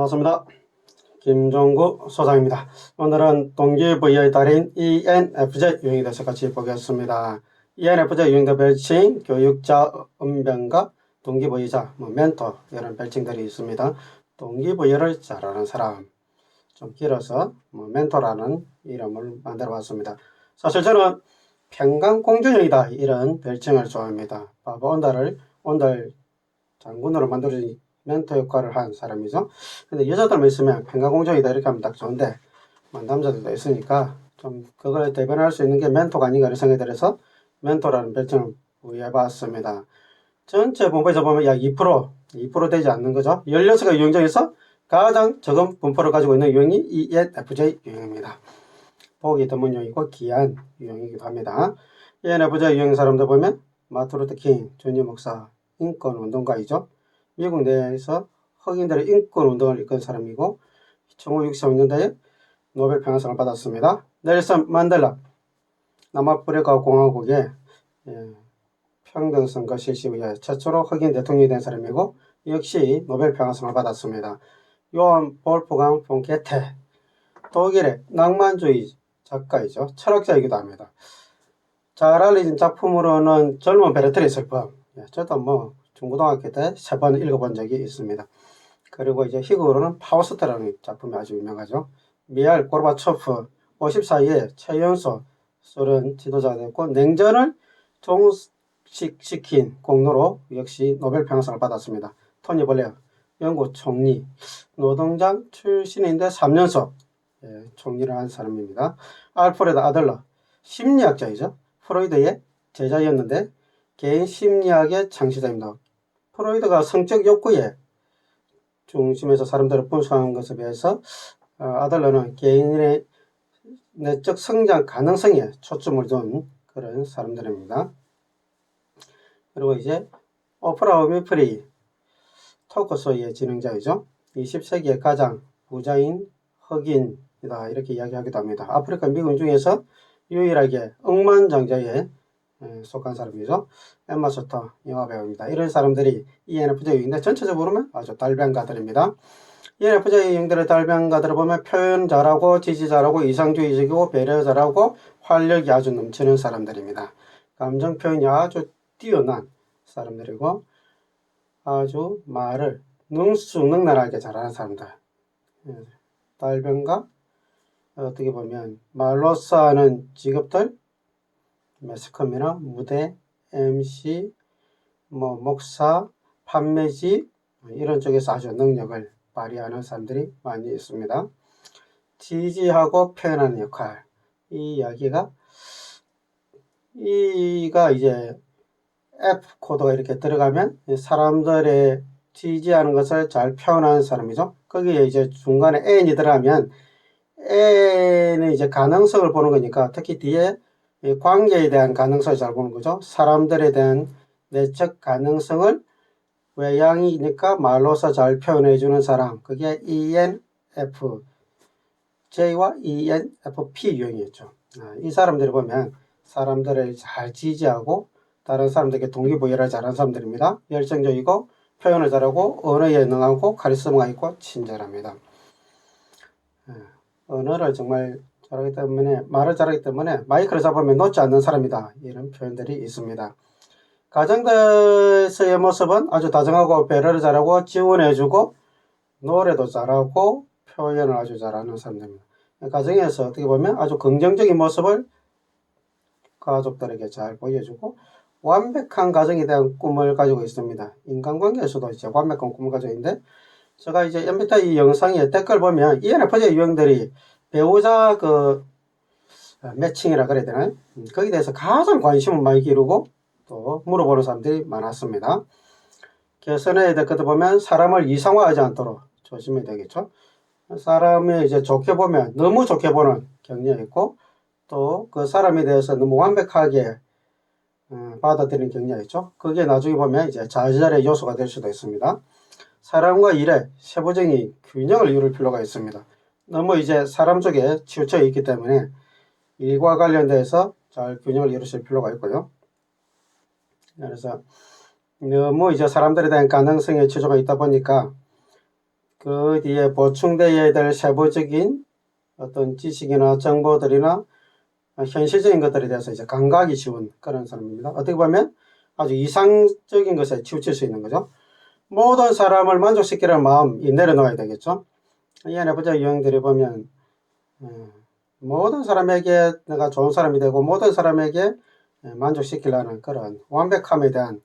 반갑습니다. 김종구 소장입니다. 오늘은 동기부여의 달인 ENFJ 유형에 대해서 같이 보겠습니다. ENFJ 유형의 별칭, 교육자, 은변가, 동기부여자, 멘토 이런 별칭들이 있습니다. 동기부여를 잘하는 사람, 좀 길어서 멘토라는 이름을 만들어 봤습니다. 사실 저는 평강공주형이다 이런 별칭을 좋아합니다. 바보 온달 장군으로 만들어진 멘토 역할을 한 사람이죠. 근데 여자들만 있으면 평강공주이다 이렇게 하면 딱 좋은데 남자들도 있으니까 좀 그걸 대변할 수 있는 게 멘토가 아닌가 이런 생각이 들어서 멘토라는 별칭을 부여해봤습니다. 전체 분포에서 보면 약 2% 되지 않는 거죠. 16개 유형 중에서 가장 적은 분포를 가지고 있는 유형이 ENFJ 유형입니다. 보기 드문 유형이고 귀한 유형이기도 합니다. ENFJ 유형 사람들 보면 마틴 루터 킹, 존니 목사, 인권운동가이죠. 미국 내에서 흑인들의 인권운동을 이끈 사람이고 1965년도에 노벨 평화상을 받았습니다. 넬슨 만델라, 남아프리카 공화국의 평등선거 실시 후에 최초로 흑인 대통령이 된 사람이고 역시 노벨 평화상을 받았습니다. 요한 볼프강 폰 게테, 독일의 낭만주의 작가이죠. 철학자이기도 합니다. 잘 알려진 작품으로는 젊은 베르테르의 슬픔, 저도 중고등학교 때 3번 읽어본 적이 있습니다. 그리고 이제 희극으로는 파우스트라는 작품이 아주 유명하죠. 미하일 고르바초프 54위에 최연소 소련 지도자가 됐고 냉전을 종식시킨 공로로 역시 노벨 평화상을 받았습니다. 토니 블레어 영국 총리, 노동당 출신인데 3년속 총리를 한 사람입니다. 알프레드 아들러 심리학자이죠. 프로이드의 제자였는데 개인 심리학의 창시자입니다. 프로이드가 성적 욕구의 중심에서 사람들을 분석하는 것에 비해서 아들러는 개인의 내적 성장 가능성에 초점을 둔 그런 사람들입니다. 그리고 이제 오프라 위프리 토크쇼의 진행자이죠. 20세기의 가장 부자인 흑인이다 이렇게 이야기하기도 합니다. 아프리카 미군 중에서 유일하게 억만장자에 속한 사람이죠. 엠마 스톤 영화배우입니다. 이런 사람들이 ENFJ 유형인데 전체적으로 보면 아주 달변가들입니다. ENFJ 유형들의 달변가들을 보면 표현 잘하고 지지 잘하고 이상주의적이고 배려 잘하고 활력이 아주 넘치는 사람들입니다. 감정 표현이 아주 뛰어난 사람들이고 아주 말을 능수능란하게 잘하는 사람들. 달변가 어떻게 보면 말로써 하는 직업들 매스컴이나 무대, MC, 목사, 판매직 이런 쪽에서 아주 능력을 발휘하는 사람들이 많이 있습니다. 지지하고 표현하는 역할 이 이야기가 이제 F 코드가 이렇게 들어가면 사람들의 지지하는 것을 잘 표현하는 사람이죠. 거기에 이제 중간에 N이 들어가면 N은 이제 가능성을 보는 거니까 특히 뒤에 관계에 대한 가능성을 잘 보는 거죠. 사람들에 대한 내적 가능성을 외향이니까 말로서 잘 표현해 주는 사람. 그게 ENFJ와 ENFP 유형이었죠. 이 사람들이 보면 사람들을 잘 지지하고 다른 사람들에게 동기부여를 잘하는 사람들입니다. 열정적이고 표현을 잘하고 언어에 능하고 카리스마가 있고 친절합니다. 언어를 정말 잘하기 때문에 말을 잘하기 때문에 마이크를 잡으면 놓지 않는 사람이다. 이런 표현들이 있습니다. 가정에서의 모습은 아주 다정하고 배려를 잘하고 지원해주고 노래도 잘하고 표현을 아주 잘하는 사람들입니다. 가정에서 어떻게 보면 아주 긍정적인 모습을 가족들에게 잘 보여주고 완벽한 가정에 대한 꿈을 가지고 있습니다. 인간관계에서도 이제 완벽한 꿈을 가지고 있는데 제가 이제 MBTI 영상에 댓글 보면 ENFJ 유형들이 배우자 매칭이라 그래야 되나요? 거기에 대해서 가장 관심을 많이 기르고 또 물어보는 사람들이 많았습니다. 개선해야 될 것도 보면 사람을 이상화하지 않도록 조심해야 되겠죠. 사람이 이제 좋게 보면 너무 좋게 보는 경향이 있고 또 그 사람에 대해서 너무 완벽하게 받아들이는 경향이 있죠. 그게 나중에 보면 이제 좌절의 요소가 될 수도 있습니다. 사람과 일의 세부적인 균형을 이룰 필요가 있습니다. 너무 이제 사람 쪽에 치우쳐 있기 때문에 일과 관련돼서 잘 균형을 이루실 필요가 있고요. 그래서 너무 이제 사람들에 대한 가능성에 치중가 있다 보니까 그 뒤에 보충되어야 될 세부적인 어떤 지식이나 정보들이나 현실적인 것들에 대해서 이제 감각이 쉬운 그런 사람입니다. 어떻게 보면 아주 이상적인 것에 치우칠 수 있는 거죠. 모든 사람을 만족시키려는 마음이 내려놓아야 되겠죠. ENFJ 유형들이 보면 모든 사람에게 내가 좋은 사람이 되고 모든 사람에게 만족시키려는 그런 완벽함에 대한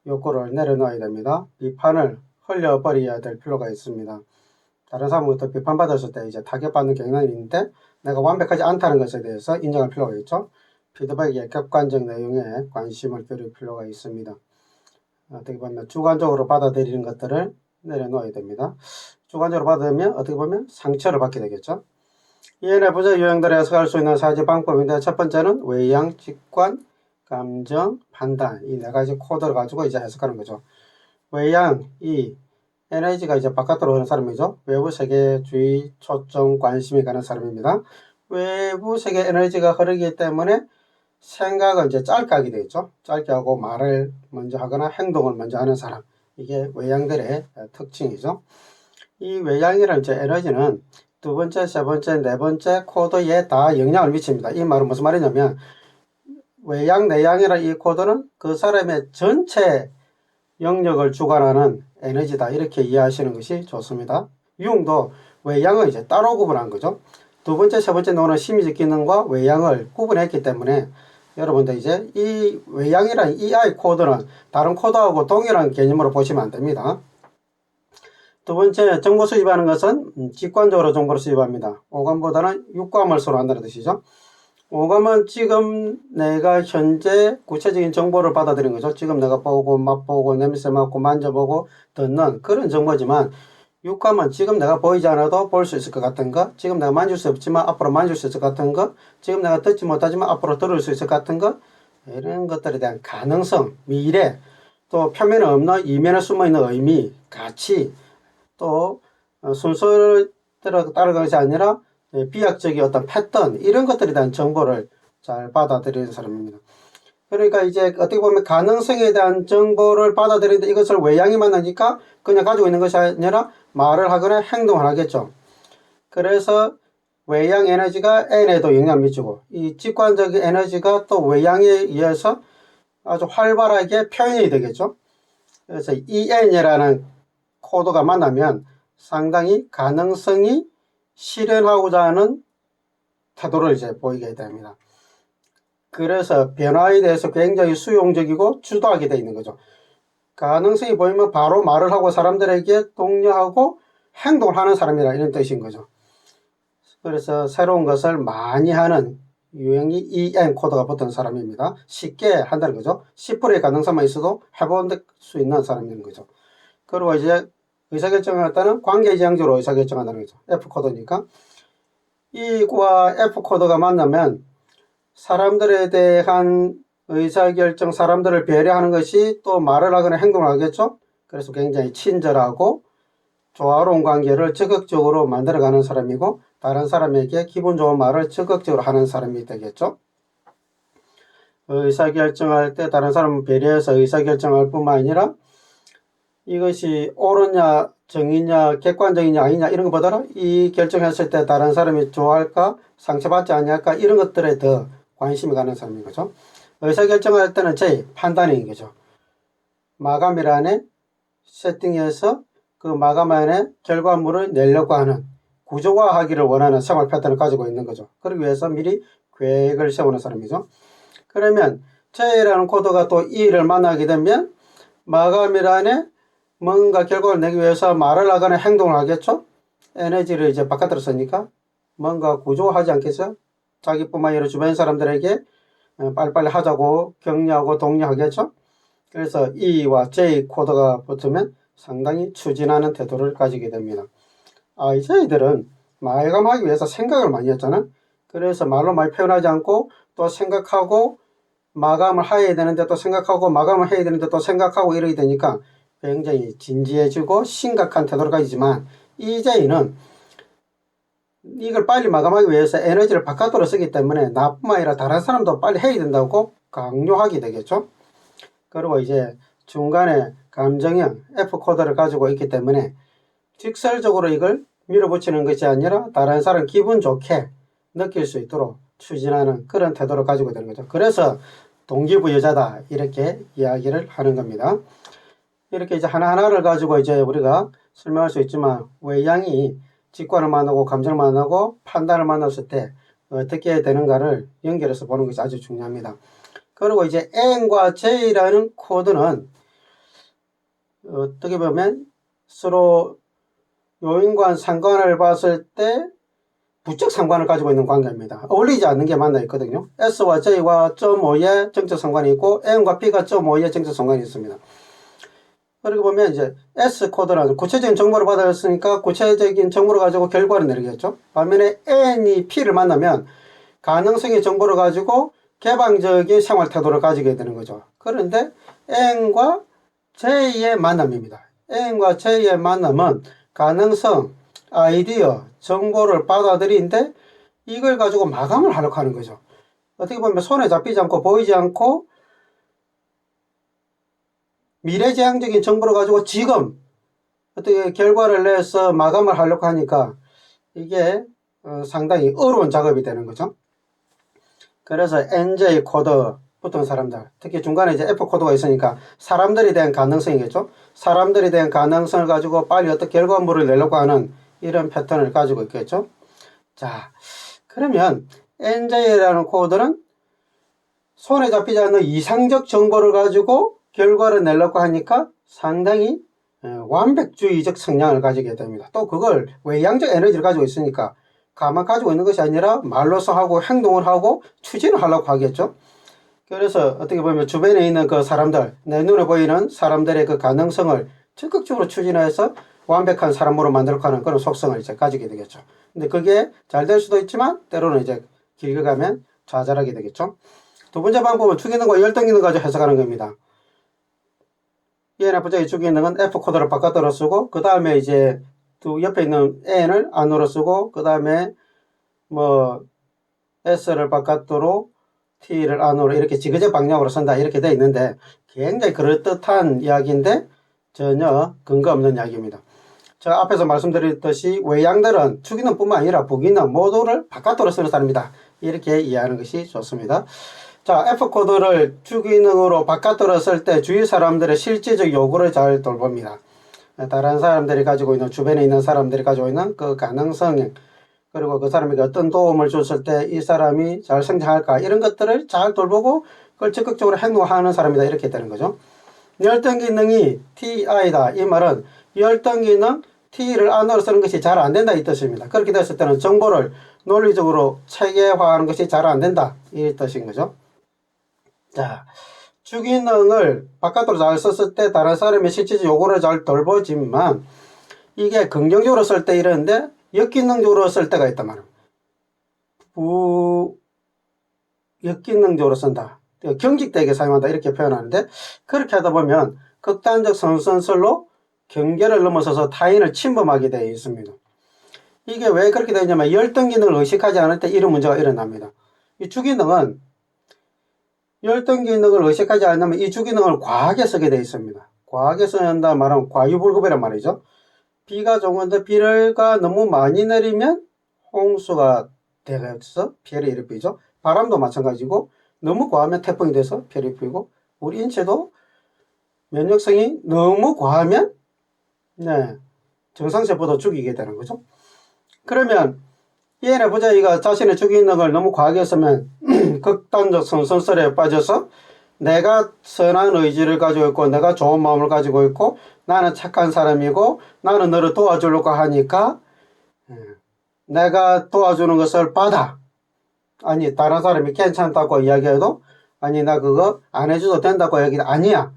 욕구를 내려놓아야 됩니다. 비판을 흘려버려야 될 필요가 있습니다. 다른 사람부터 비판받았을 때 이제 타격받는 경향이 있는데 내가 완벽하지 않다는 것에 대해서 인정할 필요가 있죠. 피드백의 객관적 내용에 관심을 기울일 필요가 있습니다. 어떻게 보면 주관적으로 받아들이는 것들을 내려놓아야 됩니다. 주관적으로 받으면 어떻게 보면 상처를 받게 되겠죠. ENFJ 유형들의 해석할 수 있는 사지 방법인데 첫 번째는 외양, 직관, 감정, 판단 이 네 가지 코드를 가지고 이제 해석하는 거죠. 외양, 이 에너지가 이제 바깥으로 오는 사람이죠. 외부 세계주의, 초점, 관심이 가는 사람입니다. 외부 세계 에너지가 흐르기 때문에 생각은 이제 짧게 하게 되겠죠. 짧게 하고 말을 먼저 하거나 행동을 먼저 하는 사람. 이게 외양들의 특징이죠. 이 외양이라는 이제 에너지는 두 번째, 세 번째, 네 번째 코드에 다 영향을 미칩니다. 이 말은 무슨 말이냐면 외양, 내양이라는 이 코드는 그 사람의 전체 영역을 주관하는 에너지다. 이렇게 이해하시는 것이 좋습니다. 유형도 외양을 이제 따로 구분한 거죠. 두 번째, 세 번째 노는 심리적 기능과 외양을 구분했기 때문에 여러분들 이제 이 외양이라는 EI 코드는 다른 코드하고 동일한 개념으로 보시면 안 됩니다. 두 번째, 정보 수집하는 것은 직관적으로 정보를 수집합니다. 오감보다는 육감을 서로 한다는 뜻이죠. 오감은 지금 내가 현재 구체적인 정보를 받아들이는 거죠. 지금 내가 보고 맛보고 냄새 맡고 만져보고 듣는 그런 정보지만 육감은 지금 내가 보이지 않아도 볼 수 있을 것 같은 거, 지금 내가 만질 수 없지만 앞으로 만질 수 있을 것 같은 거, 지금 내가 듣지 못하지만 앞으로 들을 수 있을 것 같은 거, 이런 것들에 대한 가능성, 미래, 또 표면에 없는 이면에 숨어있는 의미, 가치, 또 순서를 따라가는 것이 아니라 비약적인 어떤 패턴 이런 것들에 대한 정보를 잘 받아들이는 사람입니다. 그러니까 이제 어떻게 보면 가능성에 대한 정보를 받아들이는데 이것을 외양이 만나니까 그냥 가지고 있는 것이 아니라 말을 하거나 행동을 하겠죠. 그래서 외양 에너지가 N에도 영향을 미치고 이 직관적인 에너지가 또 외양에 의해서 아주 활발하게 표현이 되겠죠. 그래서 EN이라는 코드가 만나면 상당히 가능성이 실현하고자 하는 태도를 이제 보이게 됩니다. 그래서 변화에 대해서 굉장히 수용적이고 주도하게 되어 있는 거죠. 가능성이 보이면 바로 말을 하고 사람들에게 독려하고 행동을 하는 사람이라 이런 뜻인 거죠. 그래서 새로운 것을 많이 하는 유형이 EN 코드가 붙은 사람입니다. 쉽게 한다는 거죠. 10%의 가능성만 있어도 해볼 수 있는 사람인 거죠. 그리고 이제 의사결정을 할 때는 관계지향적으로 의사결정한다는 거죠. F코드니까. E와 F코드가 만나면 사람들에 대한 의사결정, 사람들을 배려하는 것이 또 말을 하거나 행동을 하겠죠. 그래서 굉장히 친절하고 조화로운 관계를 적극적으로 만들어가는 사람이고 다른 사람에게 기분 좋은 말을 적극적으로 하는 사람이 되겠죠. 의사결정할 때 다른 사람을 배려해서 의사결정할 뿐만 아니라 이것이 옳으냐 정의냐 객관적이냐 아니냐 이런 것보다는 이 결정했을 때 다른 사람이 좋아할까 상처받지 않을까 이런 것들에 더 관심이 가는 사람인 거죠. 의사결정할 때는 제 판단인 거죠. 마감일안에 세팅해서 그 마감안에 결과물을 내려고 하는 구조화하기를 원하는 생활 패턴을 가지고 있는 거죠. 그러기 위해서 미리 계획을 세우는 사람이죠. 그러면 J라는 코드가 또 E를 만나게 되면 마감일안에 뭔가 결과를 내기 위해서 말을 하거나 행동을 하겠죠. 에너지를 이제 바깥으로 쓰니까 뭔가 구조화하지 않겠어요? 자기뿐만 아니라 주변 사람들에게 빨리빨리 하자고 격려하고 독려하겠죠. 그래서 E와 J 코드가 붙으면 상당히 추진하는 태도를 가지게 됩니다. 저희들은 마감하기 위해서 생각을 많이 했잖아. 그래서 말로 많이 표현하지 않고 또 생각하고 마감을 해야 되는데 또 생각하고 마감을 해야 되는데 또 생각하고 이러게 되니까 굉장히 진지해지고 심각한 태도를 가지지만 EJ는 이걸 빨리 마감하기 위해서 에너지를 바깥으로 쓰기 때문에 나뿐만 아니라 다른 사람도 빨리 해야 된다고 강요하게 되겠죠. 그리고 이제 중간에 감정형 F코드를 가지고 있기 때문에 직설적으로 이걸 밀어붙이는 것이 아니라 다른 사람 기분 좋게 느낄 수 있도록 추진하는 그런 태도를 가지고 되는 거죠. 그래서 동기부여자다 이렇게 이야기를 하는 겁니다. 이렇게 이제 하나하나를 가지고 이제 우리가 설명할 수 있지만 외양이 직관을 만나고 감정을 만나고 판단을 만났을 때 어떻게 되는가를 연결해서 보는 것이 아주 중요합니다. 그리고 이제 N과 J라는 코드는 어떻게 보면 서로 요인과 상관을 봤을 때 부적 상관을 가지고 있는 관계입니다. 어울리지 않는 게 만나 있거든요. S와 J와 .5의 정적 상관이 있고 N과 B가 .5의 정적 상관이 있습니다. 그리고 보면 이제 S 코드는 구체적인 정보를 받았으니까 구체적인 정보를 가지고 결과를 내리겠죠. 반면에 N이 P를 만나면 가능성의 정보를 가지고 개방적인 생활 태도를 가지게 되는 거죠. 그런데 N과 J의 만남입니다. N과 J의 만남은 가능성, 아이디어, 정보를 받아들이는데 이걸 가지고 마감을 하려고 하는 거죠. 어떻게 보면 손에 잡히지 않고 보이지 않고 미래지향적인 정보를 가지고 지금 어떻게 결과를 내서 마감을 하려고 하니까 이게 상당히 어려운 작업이 되는 거죠. 그래서 NJ 코드 붙은 사람들, 특히 중간에 이제 F 코드가 있으니까 사람들에 대한 가능성이겠죠. 사람들에 대한 가능성을 가지고 빨리 어떤 결과물을 내려고 하는 이런 패턴을 가지고 있겠죠. 자, 그러면 NJ라는 코드는 손에 잡히지 않는 이상적 정보를 가지고 결과를 내려고 하니까 상당히 완벽주의적 성향을 가지게 됩니다. 또 그걸 외향적 에너지를 가지고 있으니까 가만 가지고 있는 것이 아니라 말로서 하고 행동을 하고 추진을 하려고 하겠죠. 그래서 어떻게 보면 주변에 있는 그 사람들, 내 눈에 보이는 사람들의 그 가능성을 적극적으로 추진해서 완벽한 사람으로 만들고 하는 그런 속성을 이제 가지게 되겠죠. 근데 그게 잘 될 수도 있지만 때로는 이제 길게 가면 좌절하게 되겠죠. 두 번째 방법은 추기능과 열등기능 가지고 해석하는 겁니다. ENFJ 추기능은 F 코드를 바깥으로 쓰고 그 다음에 이제 두 옆에 있는 N을 안으로 쓰고 그 다음에 뭐 S를 바깥으로 T를 안으로 이렇게 지그재 방향으로 쓴다 이렇게 되어 있는데 굉장히 그럴듯한 이야기인데 전혀 근거 없는 이야기입니다. 제가 앞에서 말씀드렸듯이 외양들은 추기능뿐만 아니라 부기능 모두를 바깥으로 쓰는 사람이다 이렇게 이해하는 것이 좋습니다. 자, F코드를 추기능으로 바깥으로 쓸 때 주위 사람들의 실제적 요구를 잘 돌봅니다. 다른 사람들이 가지고 있는 주변에 있는 사람들이 가지고 있는 그 가능성 그리고 그 사람에게 어떤 도움을 줬을 때 이 사람이 잘 성장할까 이런 것들을 잘 돌보고 그걸 적극적으로 행동하는 사람이다 이렇게 되는 거죠. 열등기능이 TI다 이 말은 열등기능 T를 안으로 쓰는 것이 잘 안된다 이 뜻입니다. 그렇게 됐을 때는 정보를 논리적으로 체계화하는 것이 잘 안된다 이 뜻인 거죠. 자, 추기능을 바깥으로 잘 썼을 때 다른 사람의 실질적 요구를 잘 돌보지만 이게 긍정적으로 쓸 때 이러는데 역기능적으로 쓸 때가 있단 말이에요. 역기능적으로 쓴다. 경직되게 사용한다 이렇게 표현하는데 그렇게 하다 보면 극단적 선선설로 경계를 넘어서서 타인을 침범하게 되어 있습니다. 이게 왜 그렇게 되냐면 열등기능을 의식하지 않을 때 이런 문제가 일어납니다. 이 추기능은 열등기능을 의식하지 않으면 이 추기능을 과하게 쓰게 되어 있습니다. 과하게 쓴다 말하면 과유불급이란 말이죠. 비가 좋은데 비가 너무 많이 내리면 홍수가 돼서 피해를 일으키죠. 바람도 마찬가지고 너무 과하면 태풍이 돼서 피해를 일으키고 우리 인체도 면역성이 너무 과하면 정상세포도 죽이게 되는 거죠. 그러면 ENFJ가 자신의 추기능을 너무 과하게 쓰면 극단적 선선설에 빠져서 내가 선한 의지를 가지고 있고 내가 좋은 마음을 가지고 있고 나는 착한 사람이고 나는 너를 도와주려고 하니까 내가 도와주는 것을 받아. 아니 다른 사람이 괜찮다고 이야기해도 아니 나 그거 안 해줘도 된다고 얘기도 아니야.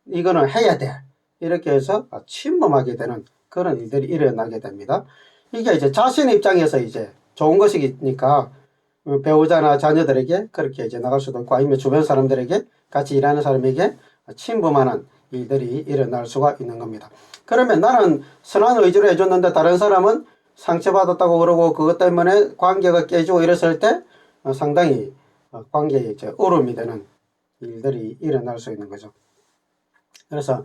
이거는 해야 돼. 이렇게 해서 침범하게 되는 그런 일들이 일어나게 됩니다. 이게 이제 자신의 입장에서 이제 좋은 것이니까 배우자나 자녀들에게 그렇게 이제 나갈 수도 있고 아니면 주변 사람들에게 같이 일하는 사람에게 침범하는 일들이 일어날 수가 있는 겁니다. 그러면 나는 선한 의지로 해줬는데 다른 사람은 상처받았다고 그러고 그것 때문에 관계가 깨지고 이랬을 때 상당히 관계에 이제 어려움이 되는 일들이 일어날 수 있는 거죠. 그래서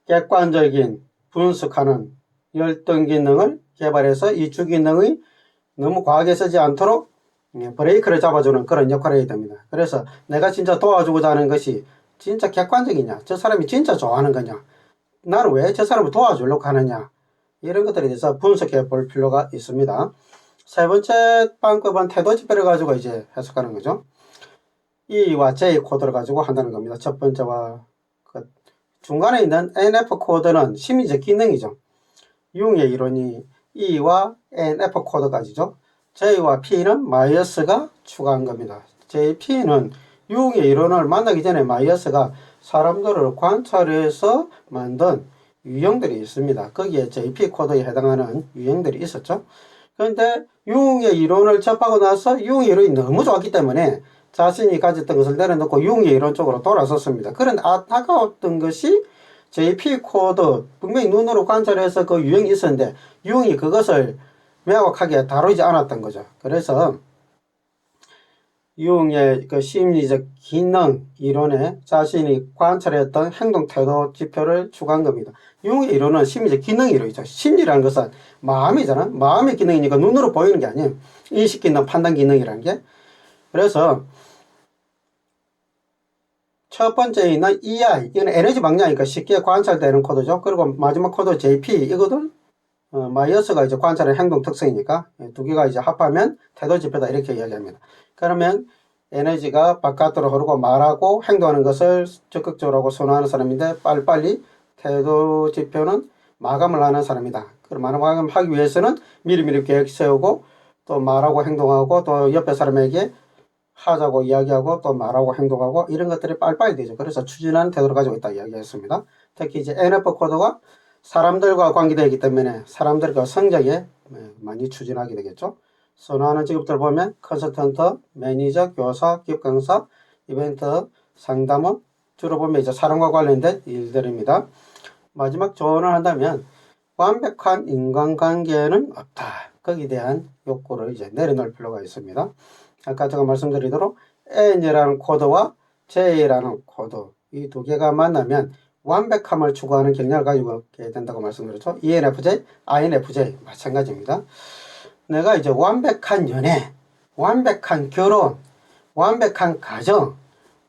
객관적인 분석하는 열등 기능을 개발해서 이 주기능이 너무 과하게 쓰지 않도록 브레이크를 잡아주는 그런 역할을 해야 됩니다. 그래서 내가 진짜 도와주고자 하는 것이 진짜 객관적이냐, 저 사람이 진짜 좋아하는 거냐, 나를 왜 저 사람을 도와주려고 하느냐, 이런 것들에 대해서 분석해 볼 필요가 있습니다. 세 번째 방법은 태도 지표를 가지고 이제 해석하는 거죠. E와 J 코드를 가지고 한다는 겁니다. 첫 번째와 중간에 있는 NF 코드는 심리적 기능이죠. 융의 이론이 E와 NF 코드까지죠. J와 P는 마이어스가 추가한 겁니다. JP는 융의 이론을 만나기 전에 마이어스가 사람들을 관찰해서 만든 유형들이 있습니다. 거기에 JP 코드에 해당하는 유형들이 있었죠. 그런데 융의 이론을 접하고 나서 융의 이론이 너무 좋았기 때문에 자신이 가졌던 것을 내려놓고 융의 이론 쪽으로 돌아섰습니다. 그런데 안타까웠던 것이 JP 코드, 분명히 눈으로 관찰해서 그 유형이 있었는데 융이 그것을 명확하게 다루지 않았던 거죠. 그래서 융의 그 심리적 기능 이론에 자신이 관찰했던 행동 태도 지표를 추가한 겁니다. 융의 이론은 심리적 기능 이론이죠. 심리라는 것은 마음이잖아. 마음의 기능이니까 눈으로 보이는 게 아니에요. 인식 기능, 판단 기능이라는 게. 그래서 첫 번째 있는 EI, 이건 에너지 방향이니까 쉽게 관찰되는 코드죠. 그리고 마지막 코드 JP, 이거는 마이어스가 이제 관찰의 행동 특성이니까 두 개가 이제 합하면 태도 지표다 이렇게 이야기합니다. 그러면 에너지가 바깥으로 흐르고 말하고 행동하는 것을 적극적으로 선호하는 사람인데 빨리빨리 태도 지표는 마감을 하는 사람이다. 그럼 마감을 하기 위해서는 미리미리 계획 세우고 또 말하고 행동하고 또 옆에 사람에게 하자고 이야기하고 또 말하고 행동하고 이런 것들이 빨리빨리 되죠. 그래서 추진하는 태도를 가지고 있다 이야기했습니다. 특히 이제 NF 코드가 사람들과 관계되기 때문에 사람들과 성장에 많이 추진하게 되겠죠. 선호하는 직업들 보면 컨설턴트, 매니저, 교사, 기업 강사, 이벤트, 상담원 주로 보면 이제 사람과 관련된 일들입니다. 마지막 조언을 한다면 완벽한 인간관계는 없다. 거기에 대한 욕구를 이제 내려놓을 필요가 있습니다. 아까 제가 말씀드리도록 N이라는 코드와 J라는 코드 이 두 개가 만나면 완벽함을 추구하는 경향을 가지고 있게 된다고 말씀드렸죠. ENFJ, INFJ 마찬가지입니다. 내가 이제 완벽한 연애, 완벽한 결혼, 완벽한 가정,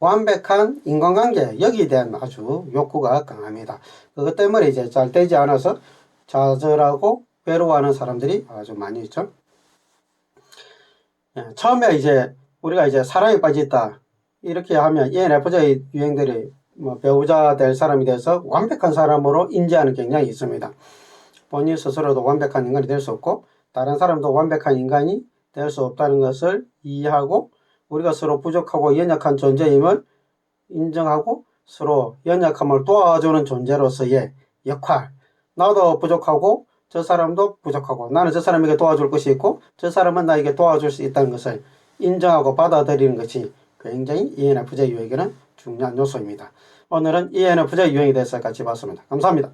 완벽한 인간관계 여기에 대한 아주 욕구가 강합니다. 그것 때문에 이제 잘 되지 않아서 좌절하고 괴로워하는 사람들이 아주 많이 있죠. 처음에 이제 우리가 이제 사랑에 빠졌다 이렇게 하면 ENFJ 유형들이 배우자 될 사람이 돼서 완벽한 사람으로 인지하는 경향이 있습니다. 본인 스스로도 완벽한 인간이 될 수 없고 다른 사람도 완벽한 인간이 될 수 없다는 것을 이해하고 우리가 서로 부족하고 연약한 존재임을 인정하고 서로 연약함을 도와주는 존재로서의 역할, 나도 부족하고 저 사람도 부족하고 나는 저 사람에게 도와줄 것이 있고 저 사람은 나에게 도와줄 수 있다는 것을 인정하고 받아들이는 것이 굉장히 ENFJ 유형에게는 중요한 요소입니다. 오늘은 ENFJ 유형에 대해서 같이 봤습니다. 감사합니다.